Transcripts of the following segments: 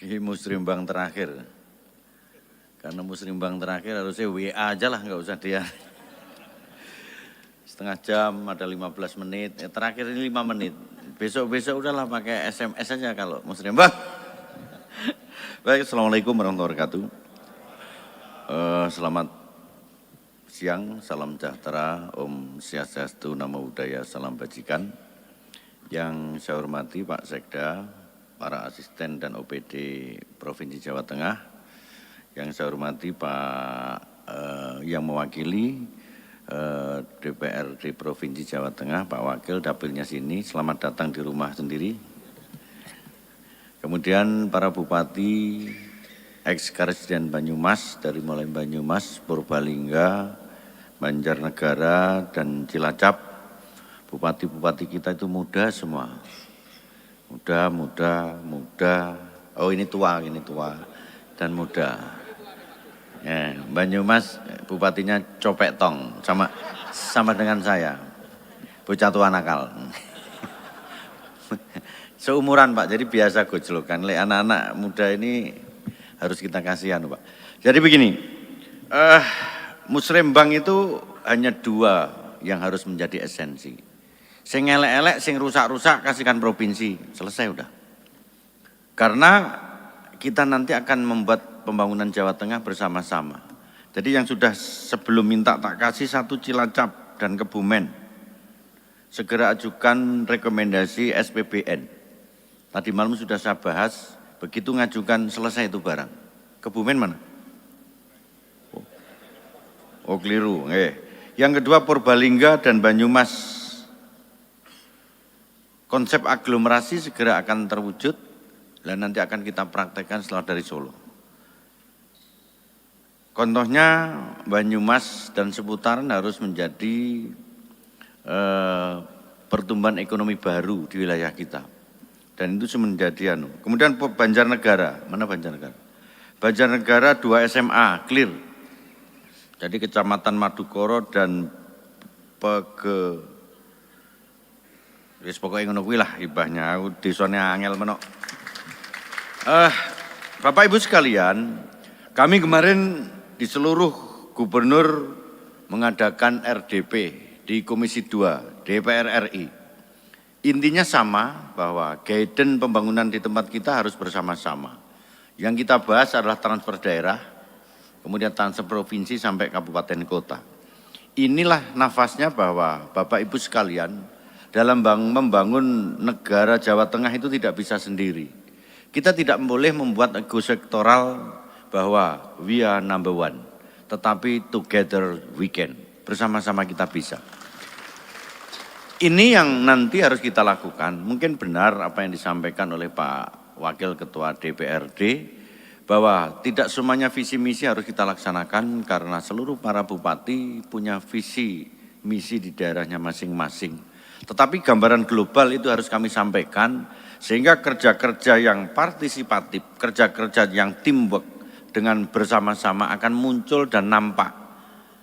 Ini musrimbang terakhir. Karena musrimbang terakhir harusnya WA aja lah, nggak usah dia. Setengah jam, ada 15 menit. Terakhir ini 5 menit. Besok-besok udahlah pakai SMS aja kalau musrimbang. Baik, Assalamualaikum warahmatullahi wabarakatuh. Selamat siang, salam sejahtera, Om Swastiastu, Namo Buddhaya, salam bajikan. Yang saya hormati Pak Sekda, para asisten dan OPD Provinsi Jawa Tengah, yang saya hormati Pak yang mewakili DPRD Provinsi Jawa Tengah, Pak Wakil dapilnya sini, selamat datang di rumah sendiri. Kemudian para Bupati, ex-Karesiden Banyumas, dari mulai Banyumas, Purbalingga, Banjarnegara, dan Cilacap. Bupati-bupati kita itu muda semua. Muda. Oh ini tua, dan muda. Ya, Banyumas bupatinya Copek Tong, sama dengan saya, bocah tua nakal. Seumuran Pak, jadi biasa gojlokan. Anak-anak muda ini harus kita kasihan Pak. Jadi begini, musrembang itu hanya 2 yang harus menjadi esensi. Sing elek-elek, sing rusak-rusak kasihkan provinsi, selesai udah. Karena kita nanti akan membuat pembangunan Jawa Tengah bersama-sama. Jadi yang sudah sebelum minta tak kasih 1 Cilacap dan Kebumen, segera ajukan rekomendasi SPBN. Tadi malam sudah saya bahas, begitu ngajukan selesai itu barang. Kebumen mana? Oh keliru. Yang kedua Purbalingga dan Banyumas. Konsep aglomerasi segera akan terwujud dan nanti akan kita praktekkan setelah dari Solo. Contohnya Banyumas dan seputaran harus menjadi pertumbuhan ekonomi baru di wilayah kita. Dan itu menjadi Kemudian Banjarnegara, mana Banjarnegara? Banjarnegara 2 SMA, clear. Jadi Kecamatan Madukoro dan wis pokoknya ngono kuwi lah ibahnya, aku desane angel menok. Bapak Ibu sekalian, kami kemarin di seluruh gubernur mengadakan RDP di Komisi 2 DPR RI. Intinya sama, bahwa guidance pembangunan di tempat kita harus bersama-sama. Yang kita bahas adalah transfer daerah, kemudian transfer provinsi sampai kabupaten kota. Inilah nafasnya bahwa Bapak Ibu sekalian, dalam membangun negara Jawa Tengah itu tidak bisa sendiri. Kita tidak boleh membuat ego sektoral bahwa we are number one, tetapi together we can, bersama-sama kita bisa. Ini yang nanti harus kita lakukan. Mungkin benar apa yang disampaikan oleh Pak Wakil Ketua DPRD, bahwa tidak semuanya visi misi harus kita laksanakan karena seluruh para bupati punya visi misi di daerahnya masing-masing. Tetapi gambaran global itu harus kami sampaikan sehingga kerja-kerja yang partisipatif, kerja-kerja yang teamwork dengan bersama-sama akan muncul dan nampak.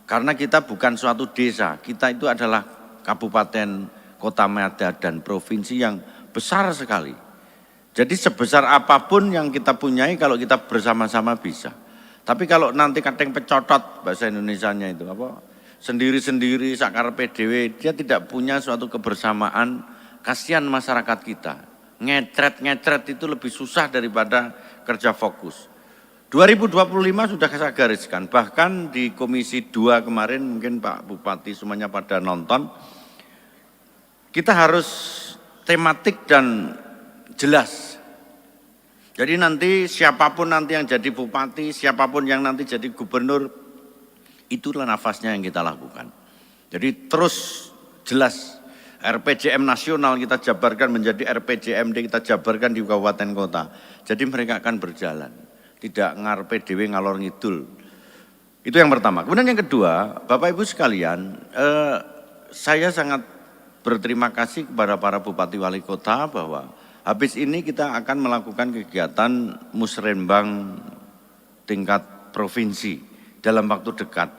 Karena kita bukan suatu desa, kita itu adalah kabupaten, kota mada dan provinsi yang besar sekali. Jadi sebesar apapun yang kita punyai kalau kita bersama-sama bisa. Tapi kalau nanti kadang pecotot bahasa Indonesianya itu apa? Sendiri-sendiri sakarepe dhewe, dia tidak punya suatu kebersamaan, kasihan masyarakat kita. Ngecret itu lebih susah daripada kerja fokus. 2025 sudah saya gariskan, bahkan di Komisi 2 kemarin mungkin Pak Bupati semuanya pada nonton, kita harus tematik dan jelas. Jadi nanti siapapun nanti yang jadi bupati, siapapun yang nanti jadi gubernur, itulah nafasnya yang kita lakukan. Jadi terus jelas, RPJM nasional kita jabarkan menjadi RPJMD kita jabarkan di kabupaten kota. Jadi mereka akan berjalan, tidak ngarepe dhewe ngalor ngidul. Itu yang pertama. Kemudian yang kedua, Bapak Ibu sekalian, saya sangat berterima kasih kepada para bupati wali kota bahwa habis ini kita akan melakukan kegiatan musrembang tingkat provinsi dalam waktu dekat.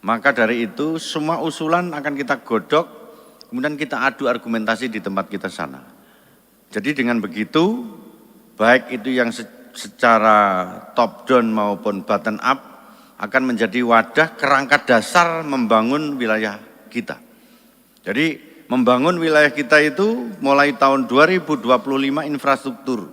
Maka dari itu semua usulan akan kita godok, kemudian kita adu argumentasi di tempat kita sana. Jadi dengan begitu, baik itu yang secara top down maupun bottom up akan menjadi wadah kerangka dasar membangun wilayah kita. Jadi membangun wilayah kita itu mulai tahun 2025 infrastruktur.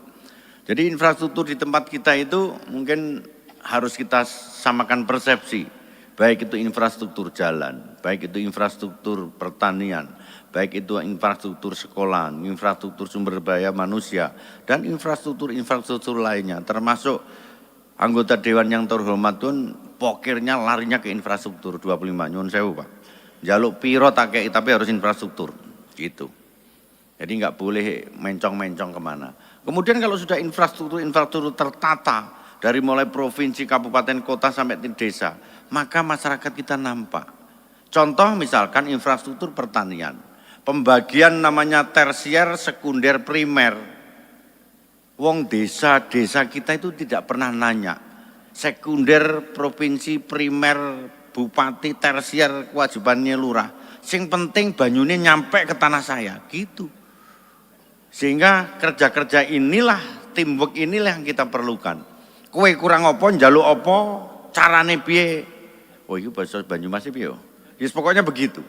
Jadi infrastruktur di tempat kita itu mungkin harus kita samakan persepsi, baik itu infrastruktur jalan, baik itu infrastruktur pertanian, baik itu infrastruktur sekolah, infrastruktur sumber daya manusia, dan infrastruktur lainnya, termasuk anggota Dewan yang terhormat pun pokirnya larinya ke infrastruktur 25, nyuwun sewu Pak. Jaluk piro takei tapi harus infrastruktur, gitu. Jadi nggak boleh mencong-mencong kemana. Kemudian kalau sudah infrastruktur tertata, dari mulai provinsi, kabupaten, kota sampai di desa, maka masyarakat kita nampak. Contoh misalkan infrastruktur pertanian. Pembagian namanya tersier, sekunder, primer. Wong desa-desa kita itu tidak pernah nanya. Sekunder, provinsi, primer, bupati, tersier, kewajibannya lurah. Sing penting banyune nyampe ke tanah saya, gitu. Sehingga kerja-kerja inilah, teamwork inilah yang kita perlukan. Kowe kurang apa, njaluk apa, carane piye. Oh itu bahasa Banyumas piye. Ya pokoknya begitu.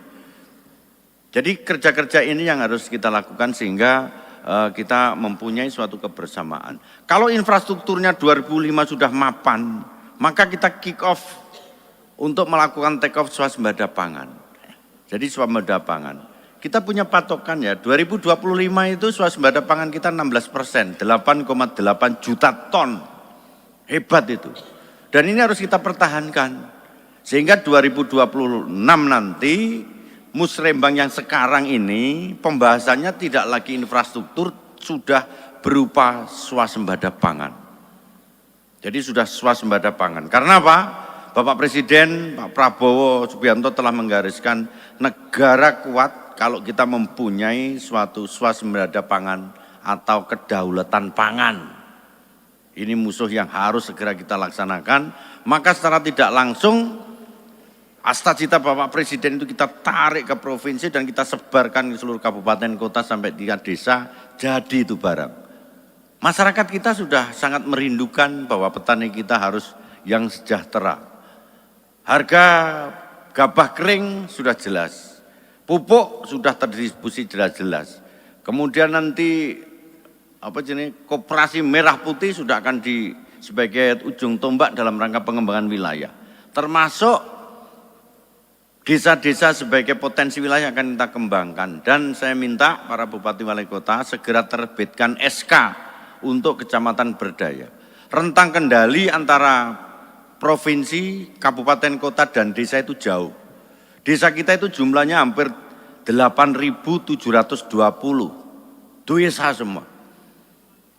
Jadi kerja-kerja ini yang harus kita lakukan sehingga kita mempunyai suatu kebersamaan. Kalau infrastrukturnya 2005 sudah mapan, maka kita kick off untuk melakukan take off swasembada pangan. Jadi swasembada pangan. Kita punya patokan ya, 2025 itu swasembada pangan kita 16%, 8,8 juta ton. Hebat itu. Dan ini harus kita pertahankan. Sehingga 2026 nanti Musrembang yang sekarang ini pembahasannya tidak lagi infrastruktur, sudah berupa swasembada pangan. Jadi sudah swasembada pangan. Karena apa? Bapak Presiden, Pak Prabowo Subianto telah menggariskan negara kuat kalau kita mempunyai suatu swasembada pangan atau kedaulatan pangan. Ini musuh yang harus segera kita laksanakan. Maka secara tidak langsung cita Bapak Presiden itu kita tarik ke provinsi dan kita sebarkan ke seluruh kabupaten kota sampai di desa, jadi itu barang. Masyarakat kita sudah sangat merindukan bahwa petani kita harus yang sejahtera. Harga gabah kering sudah jelas, pupuk sudah terdistribusi jelas-jelas. Kemudian nanti koperasi merah putih sudah akan sebagai ujung tombak dalam rangka pengembangan wilayah. Termasuk desa-desa sebagai potensi wilayah akan kita kembangkan. Dan saya minta para bupati wali kota segera terbitkan SK untuk kecamatan berdaya. Rentang kendali antara provinsi, kabupaten kota dan desa itu jauh. Desa kita itu jumlahnya hampir 8.720. Desa semua.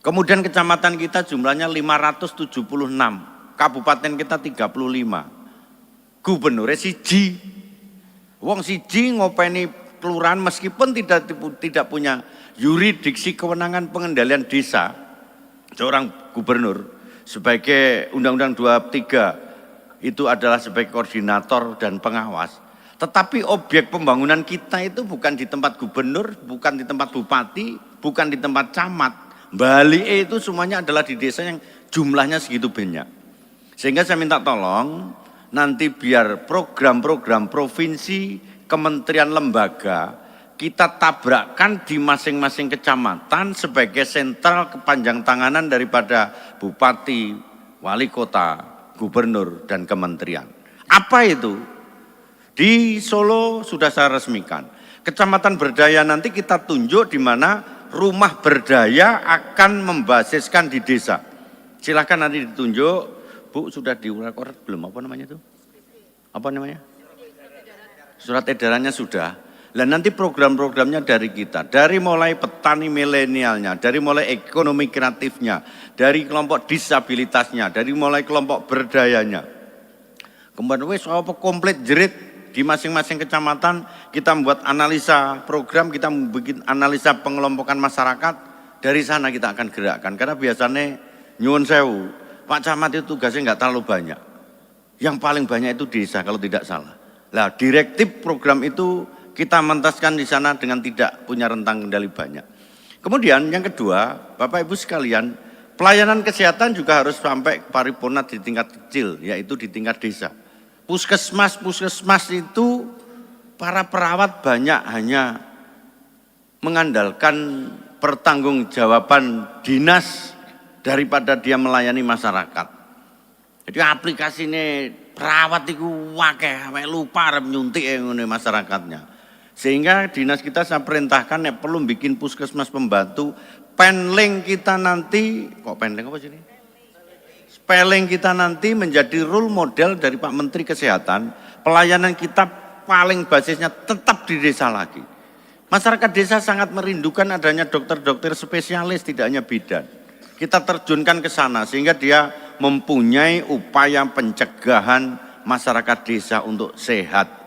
Kemudian kecamatan kita jumlahnya 576. Kabupaten kita 35. Gubernurnya siji. Wong siji ngopeni kelurahan meskipun tidak punya yurisdiksi kewenangan pengendalian desa, seorang gubernur sebagai Undang-Undang 23 itu adalah sebagai koordinator dan pengawas. Tetapi objek pembangunan kita itu bukan di tempat gubernur, bukan di tempat bupati, bukan di tempat camat. Bali itu semuanya adalah di desa yang jumlahnya segitu banyak. Sehingga saya minta tolong nanti biar program-program provinsi, kementerian, lembaga kita tabrakkan di masing-masing kecamatan sebagai sentral kepanjang tanganan daripada bupati, wali kota, gubernur, dan kementerian. Apa itu? Di Solo sudah saya resmikan. Kecamatan berdaya nanti kita tunjuk di mana rumah berdaya akan membasiskan di desa. Silakan nanti ditunjuk. Bu, sudah diurakor belum? Apa namanya itu? Apa namanya? Surat edarannya sudah. Dan nanti program-programnya dari kita. Dari mulai petani milenialnya, dari mulai ekonomi kreatifnya, dari kelompok disabilitasnya, dari mulai kelompok berdayanya. Kemudian apa komplit jerit di masing-masing kecamatan kita membuat analisa program, kita membuat analisa pengelompokan masyarakat. Dari sana kita akan gerakkan. Karena biasanya nyuwun sewu, Pak Camat itu tugasnya nggak terlalu banyak. Yang paling banyak itu desa kalau tidak salah. Nah, direktif program itu kita mentaskan di sana dengan tidak punya rentang kendali banyak. Kemudian yang kedua, Bapak Ibu sekalian, Pelayanan kesehatan juga harus sampai paripurna di tingkat kecil, yaitu di tingkat desa. Puskesmas itu para perawat banyak hanya mengandalkan pertanggungjawaban dinas daripada dia melayani masyarakat. Jadi aplikasi ini perawat itu wakeh, lupa arep nyuntik ngene masyarakatnya. Sehingga dinas kita saya perintahkan perlu bikin puskesmas pembantu, penlink kita nanti, kok penlink apa sih ini? Spelling kita nanti menjadi role model dari Pak Menteri Kesehatan, pelayanan kita paling basisnya tetap di desa lagi. Masyarakat desa sangat merindukan adanya dokter-dokter spesialis, tidak hanya bidan. Kita terjunkan ke sana sehingga dia mempunyai upaya pencegahan masyarakat desa untuk sehat.